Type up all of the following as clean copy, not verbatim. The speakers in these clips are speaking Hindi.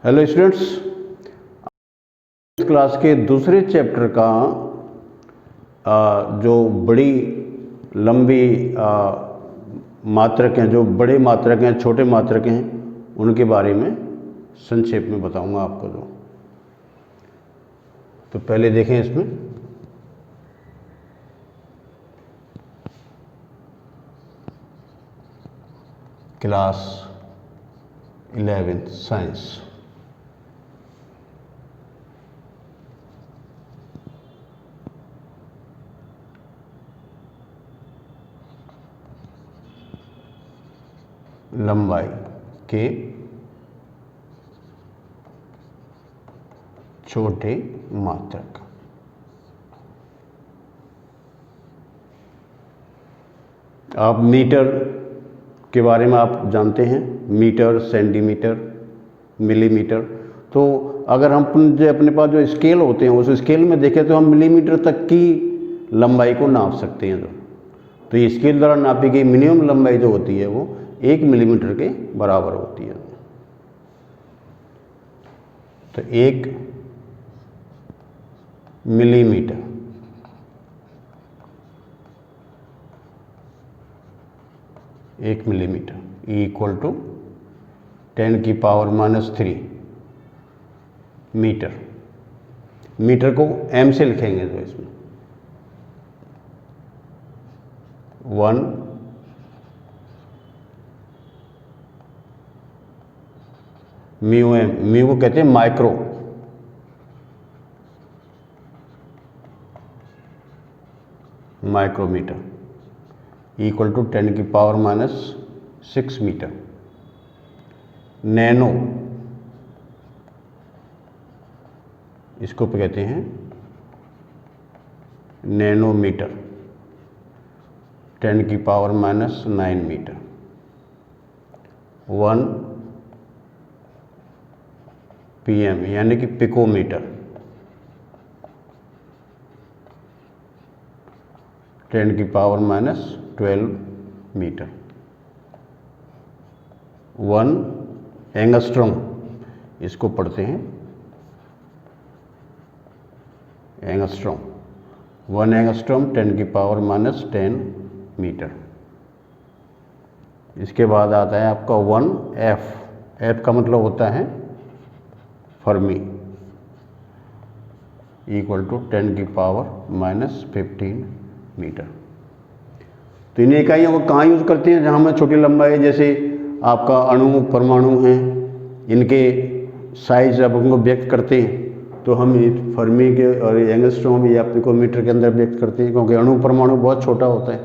हेलो स्टूडेंट्स, इस क्लास के दूसरे चैप्टर का जो बड़ी लंबी मात्रक हैं, जो बड़े मात्रक हैं, छोटे मात्रक हैं, उनके बारे में संक्षेप में बताऊंगा आपको। तो पहले देखें इसमें क्लास 11 साइंस। लंबाई के छोटे मात्रक। आप मीटर के बारे में आप जानते हैं, मीटर, सेंटीमीटर, मिलीमीटर। तो अगर हम अपने पास जो स्केल होते हैं उस स्केल में देखें तो हम मिलीमीटर तक की लंबाई को नाप सकते हैं। तो ये स्केल द्वारा नापी गई मिनिमम लंबाई जो होती है वो 1 मिलीमीटर के बराबर होती है। तो 1 millimetre equal to 10⁻³ metre. Metre को m से लिखेंगे तो इसमें 1 म्यू एम। म्यू को कहते हैं micrometre equal to 10⁻⁶ metre. Nano, इसको कहते हैं नैनोमीटर, 10⁻⁹ मीटर। 1 pm यानी कि पिकोमीटर, 10⁻12 मीटर। 1 एंगस्ट्रॉम, इसको पढ़ते हैं एंगस्ट्रॉम। 1 angstrom 10⁻10 metre. इसके बाद आता है आपका 1 एफ। एफ का मतलब होता है फर्मी, इक्वल टू 10⁻15 मीटर। तो इन इकाइयों को कहाँ यूज करते हैं? जहाँ में छोटी लंबाई, जैसे आपका अणु, परमाणु हैं, इनके साइज जब उनको व्यक्त करते हैं तो हम फर्मी के और एंगस्ट्रॉम या पिकोमीटर के अंदर व्यक्त करते हैं, क्योंकि अणु परमाणु बहुत छोटा होता है।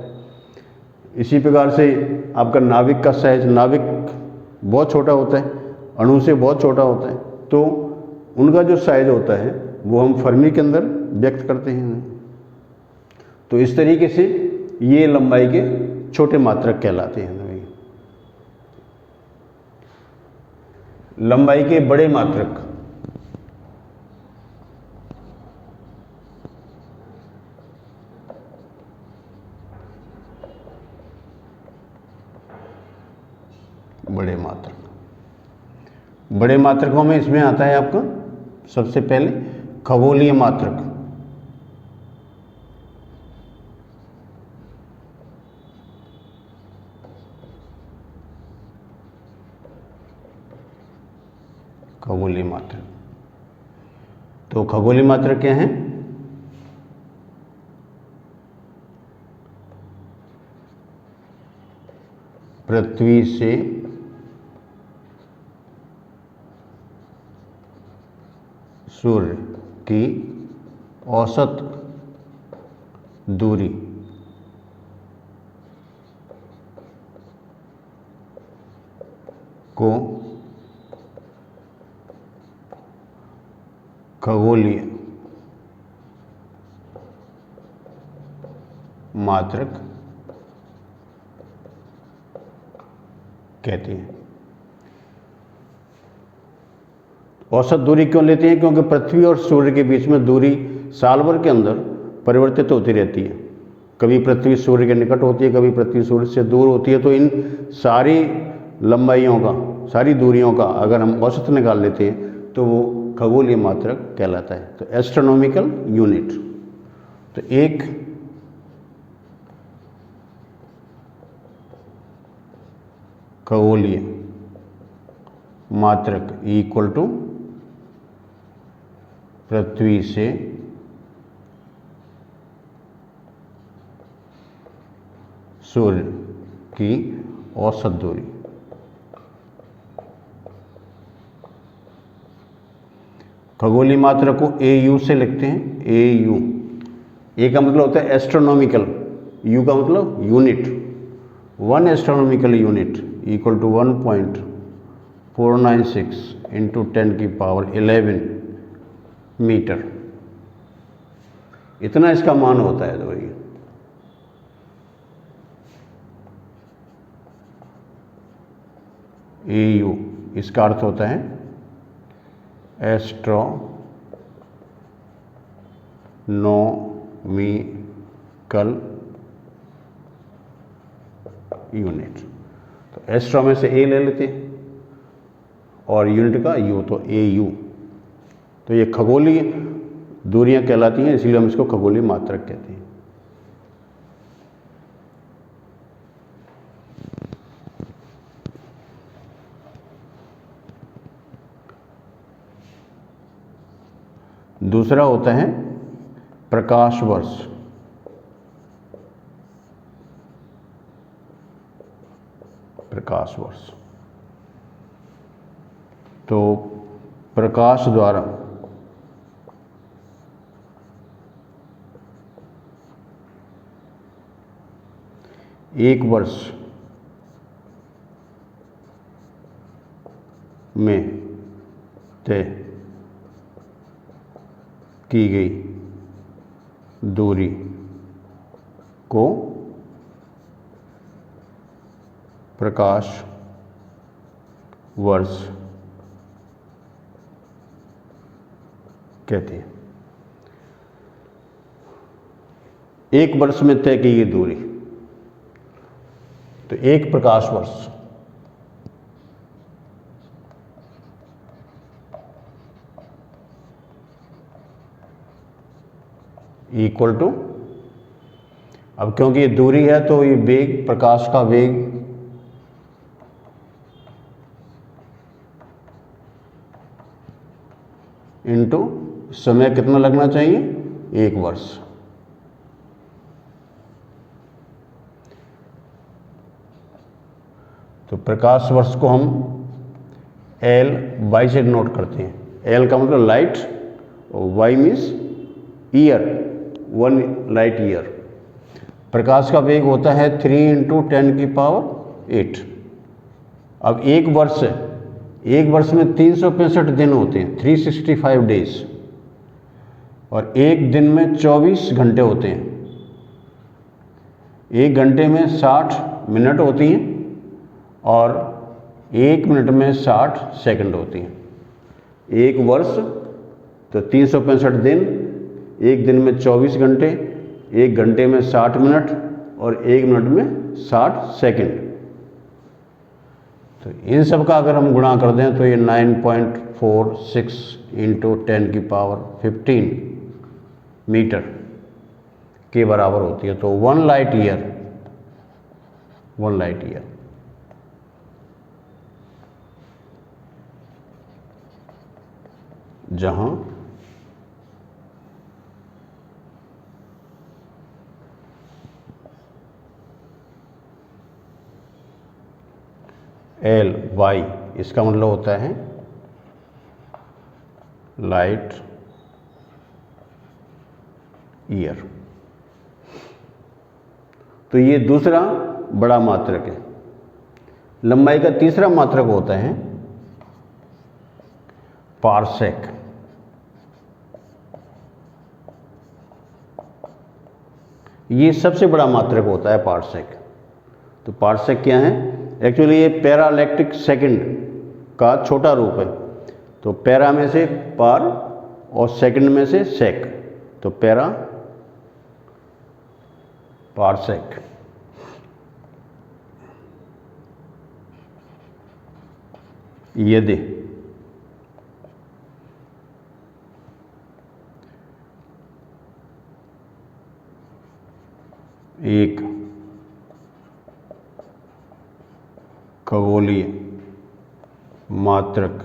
इसी प्रकार से आपका नाविक का साइज, नाविक बहुत छोटा होता है, अणु से बहुत छोटा होता है, तो उनका जो साइज होता है वो हम फर्मी के अंदर व्यक्त करते हैं। तो इस तरीके से ये लंबाई के छोटे मात्रक कहलाते हैं। लंबाई के बड़े मात्रक, बड़े मात्रक, बड़े मात्रकों में इसमें आता है आपका सबसे पहले खगोलीय मात्रक। खगोलीय मात्रक, तो खगोलीय मात्रक क्या है? पृथ्वी से सूर्य की औसत दूरी को खगोलीय मात्रक कहते हैं। औसत दूरी क्यों लेते हैं? क्योंकि पृथ्वी और सूर्य के बीच में दूरी साल भर के अंदर परिवर्तित होती रहती है। कभी पृथ्वी सूर्य के निकट होती है, कभी पृथ्वी सूर्य से दूर होती है। तो इन सारी लंबाइयों का, सारी दूरियों का अगर हम औसत निकाल लेते हैं तो वो खगोलीय मात्रक कहलाता है। तो एस्ट्रोनॉमिकल यूनिट, तो एक खगोलीय मात्रक इक्वल टू पृथ्वी से सूर्य की औसत दूरी। खगोलीय मात्रक को AU से लिखते हैं। AU, ए का मतलब होता है एस्ट्रोनॉमिकल, यू का मतलब unit. 1 astronomical unit equal to 1.496 into 10 की पावर 11 मीटर, इतना इसका मान होता है। तो भाई AU, इसका अर्थ होता है एस्ट्रोनॉमिकल यूनिट। तो एस्ट्रो में से ए ले लेते हैं और यूनिट का यू, तो AU। तो ये खगोलीय दूरियां कहलाती हैं, इसलिए हम इसको खगोलीय मात्रक कहते हैं। दूसरा होता है प्रकाश वर्ष। प्रकाश वर्ष, तो प्रकाश द्वारा एक वर्ष में तय की गई दूरी को प्रकाश वर्ष कहते हैं। एक वर्ष में तय की गई दूरी, तो एक प्रकाश वर्ष इक्वल टू, अब क्योंकि ये दूरी है तो ये वेग, प्रकाश का वेग इनटू समय कितना लगना चाहिए, एक वर्ष। तो प्रकाश वर्ष को हम L/Y से नोट करते हैं। L का मतलब लाइट और Y means year, 1 light year. प्रकाश का वेग होता है 3 × 10 की पावर 8। अब एक वर्ष है, एक वर्ष में 365 दिन होते हैं, 365 डेज, और एक दिन में 24 घंटे होते हैं। एक घंटे में 60 मिनट होती हैं और एक मिनट में 60 सेकंड होती हैं। एक वर्ष तो 365 दिन, एक दिन में 24 घंटे, एक घंटे में 60 मिनट और एक मिनट में 60 सेकंड। तो इन सब का अगर हम गुणा कर दें तो ये 9.46 × 10 की पावर 15 मीटर के बराबर होती है। तो 1 लाइट ईयर, 1 लाइट ईयर जहां L/Y इसका मतलब होता है लाइट ईयर। तो ये दूसरा बड़ा मात्रक है। लंबाई का तीसरा मात्रक होता है पारसेक। ये सबसे बड़ा मात्रक होता है पारसेक। तो पारसेक क्या है? एक्चुअली ये पैरालैक्टिक सेकंड का छोटा रूप है। तो पैरा में से पार और सेकंड में से सेक, तो पैरा पारसेक। यदि खगोलीय मात्रक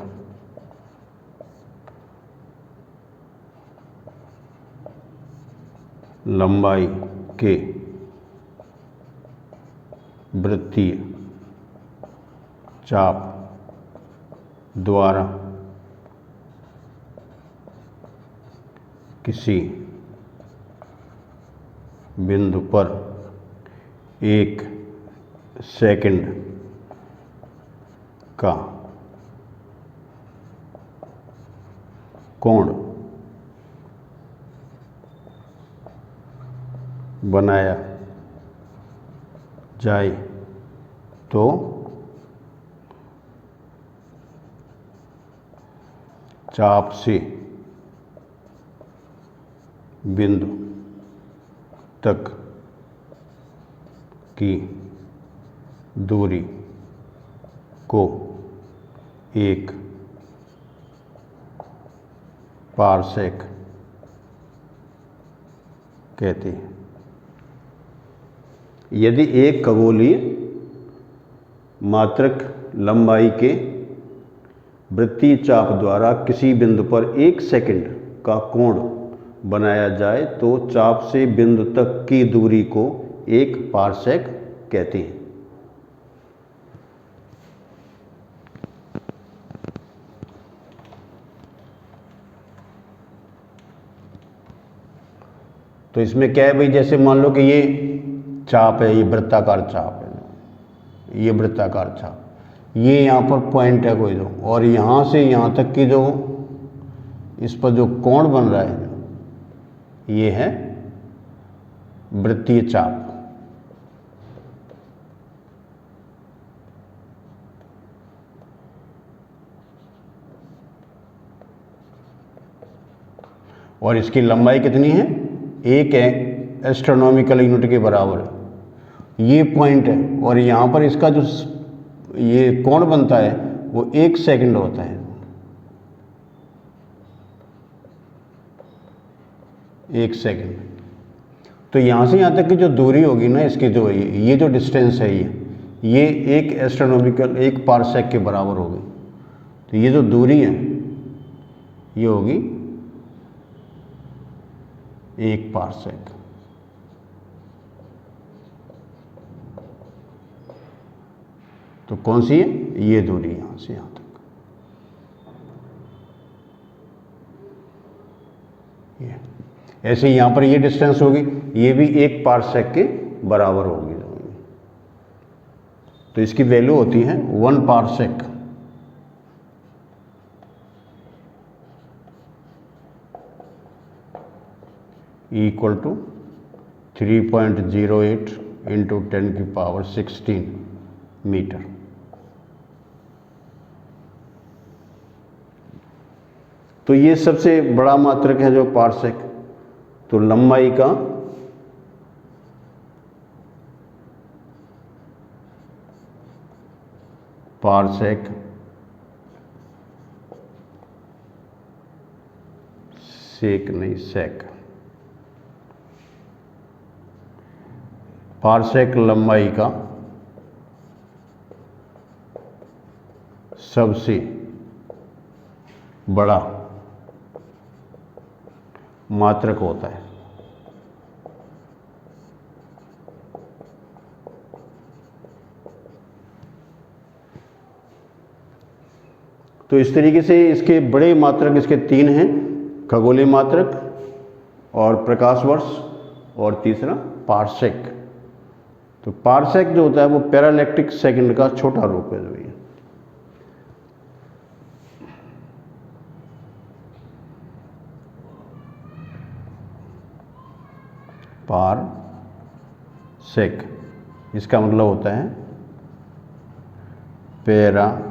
लंबाई के वृत्तीय चाप द्वारा किसी बिंदु पर 1 सेकंड का कोण बनाया जाए तो चाप से बिंदु तक की दूरी को एक पारसेक कहते हैं। यदि एक खगोलीय मात्रक लंबाई के वृत्तीय चाप द्वारा किसी बिंदु पर 1 सेकंड का कोण बनाया जाए तो चाप से बिंदु तक की दूरी को 1 पारसेक कहते हैं। तो इसमें क्या है भाई, जैसे मान लो कि ये चाप है, ये वृत्ताकार चाप है, ये वृत्ताकार चाप, ये यहाँ पर पॉइंट है कोई दो, और यहाँ से यहाँ तक की जो इस पर जो कोण बन रहा है ये है वृत्तीय चाप। और इसकी लंबाई कितनी है, 1 एस्ट्रोनॉमिकल यूनिट के बराबर है। ये पॉइंट है और यहाँ पर इसका जो ये कोण बनता है वो 1 सेकंड होता है। 1 सेकंड। तो यहाँ से यहाँ तक की जो दूरी होगी ना, इसकी जो ये जो डिस्टेंस है ये 1 एस्ट्रोनॉमिकल 1 पारसेक के बराबर होगी। तो ये जो दूरी है ये होगी 1 पारसेक। तो कौन सी है, ये दूरी यहाँ से यहाँ तक। ये ऐसे यहाँ पर ये डिस्टेंस होगी, ये भी 1 पारसेक के बराबर होगी। तो इसकी वैल्यू होती है 1 parsec. Equal to 3.08 into 10⁻16 metre. तो ये सबसे बड़ा मात्रक है जो पारसेक। तो लंबाई का पारसेक सेक नहीं सेक, पारसेक लंबाई का सबसे बड़ा मात्रक होता है। तो इस तरीके से इसके बड़े मात्रक इसके 3 हैं, खगोलीय मात्रक और प्रकाश वर्ष और तीसरा पारसेक। तो पारसेक जो होता है वो पैरालैक्टिक सेकंड का छोटा रूप है। जो ये पारसेक इसका मतलब होता है पैरालैक्टिक।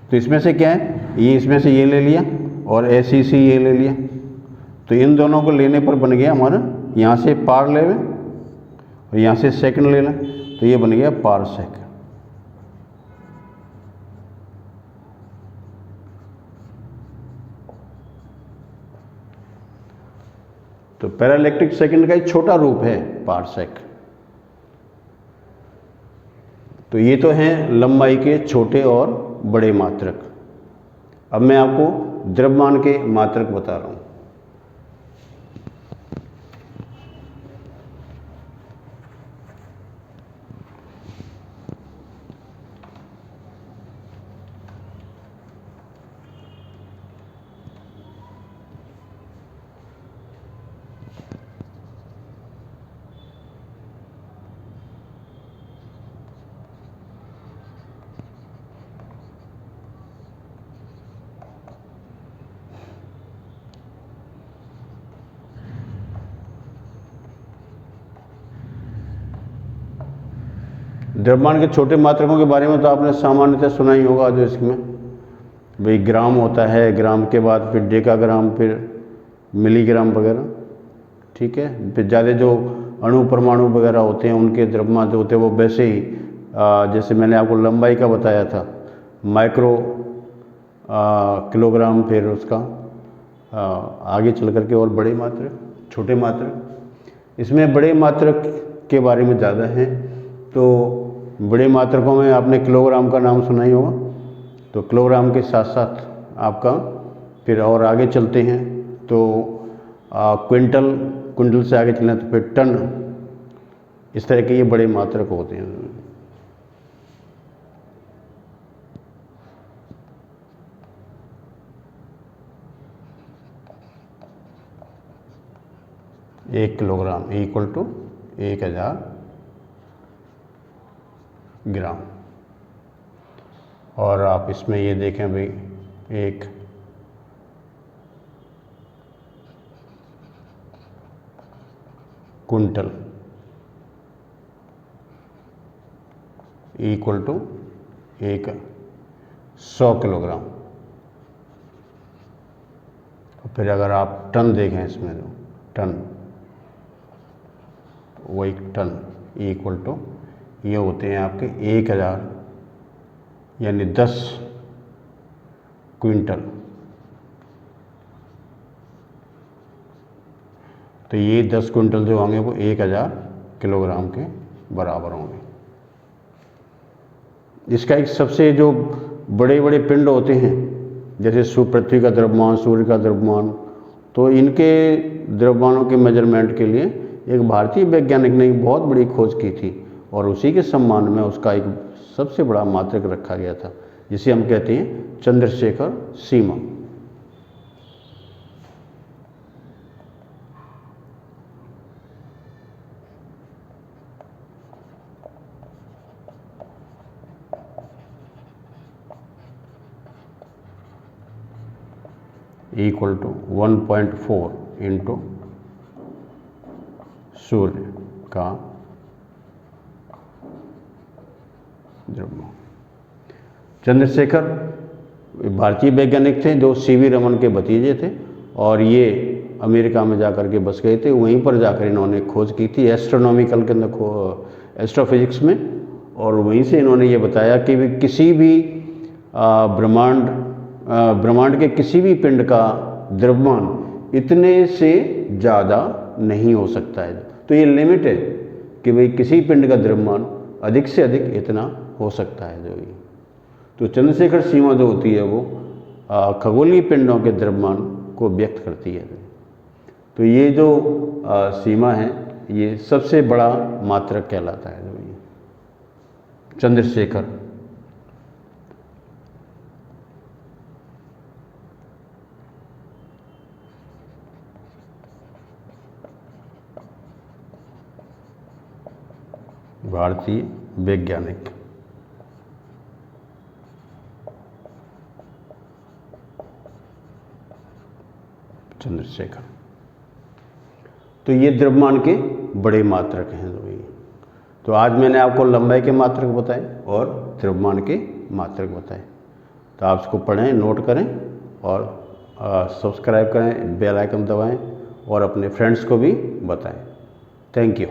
तो इसमें से क्या है, ये इसमें से ये ले लिया और ऐसी सी ये ले लिया। तो इन दोनों को लेने पर बन गया हमारा, यहाँ से पार ले और यहाँ से सेकंड ले लें, तो ये बन गया पारसेक। तो पैराइलेक्ट्रिक सेकंड का एक छोटा रूप है पारसेक। तो ये तो हैं लंबाई के छोटे और बड़े मात्रक। अब मैं आपको द्रव्यमान के मात्रक बता रहा हूँ। द्रव्यमान के छोटे मात्रकों के बारे में तो आपने सामान्यतः सुना ही होगा, जो इसमें भाई ग्राम होता है, ग्राम के बाद फिर डेकाग्राम, फिर मिलीग्राम वगैरह, ठीक है। फिर ज़्यादा जो अणु परमाणु वगैरह होते हैं उनके द्रव्यमान जो होते हैं वो वैसे ही जैसे मैंने आपको लंबाई का बताया था, माइक्रो किलोग्राम, फिर उसका आगे चल करके और बड़े मात्रक, छोटे मात्रक। इसमें बड़े मात्रक के बारे में ज़्यादा है। तो बड़े मात्रकों में आपने किलोग्राम का नाम सुना ही होगा। तो किलोग्राम के साथ साथ आपका फिर और आगे चलते हैं तो क्विंटल, क्विंटल से आगे चलें तो फिर टन, इस तरह के ये बड़े मात्रक होते हैं। एक किलोग्राम इक्वल टू 1000 ग्राम। और आप इसमें ये देखें भाई, एक कुंटल इक्वल टू 100 किलोग्राम। फिर अगर आप टन देखें इसमें, जो टन, वो एक टन इक्वल टू ये होते हैं आपके 1000 यानी 10 क्विंटल। तो ये 10 क्विंटल जो होंगे वो 1000 किलोग्राम के बराबर होंगे। इसका एक सबसे जो बड़े बड़े पिंड होते हैं, जैसे पृथ्वी का द्रव्यमान, सूर्य का द्रव्यमान, तो इनके द्रव्यमानों के मेजरमेंट के लिए एक भारतीय वैज्ञानिक ने बहुत बड़ी खोज की थी और उसी के सम्मान में उसका एक सबसे बड़ा मात्रक रखा गया था, जिसे हम कहते हैं चंद्रशेखर सीमा। इक्वल टू 1.4 इंटू सूर्य का द्रव्यमान। चंद्रशेखर भारतीय वैज्ञानिक थे जो सीवी रमन के भतीजे थे और ये अमेरिका में जाकर के बस गए थे। वहीं पर जाकर इन्होंने खोज की थी एस्ट्रोनॉमिकल के अंदर, एस्ट्रोफिजिक्स में, और वहीं से इन्होंने ये बताया कि भी किसी भी ब्रह्मांड के किसी भी पिंड का द्रव्यमान इतने से ज़्यादा नहीं हो सकता है। तो ये लिमिट है कि भाई किसी पिंड का द्रव्यमान अधिक से अधिक इतना हो सकता है। जो ये तो चंद्रशेखर सीमा जो होती है वो खगोलीय पिंडों के द्रव्यमान को व्यक्त करती है। तो ये जो सीमा है ये सबसे बड़ा मात्रक कहलाता है, जो ये चंद्रशेखर। भारतीय वैज्ञानिक चंद्रशेखर। तो ये द्रव्यमान के बड़े मात्रक हैं जो ये। तो आज मैंने आपको लंबाई के मात्रक बताए और द्रव्यमान के मात्रक बताए। तो आप इसको पढ़ें, नोट करें और सब्सक्राइब करें, बेल आइकन दबाएं और अपने फ्रेंड्स को भी बताएं। Thank you.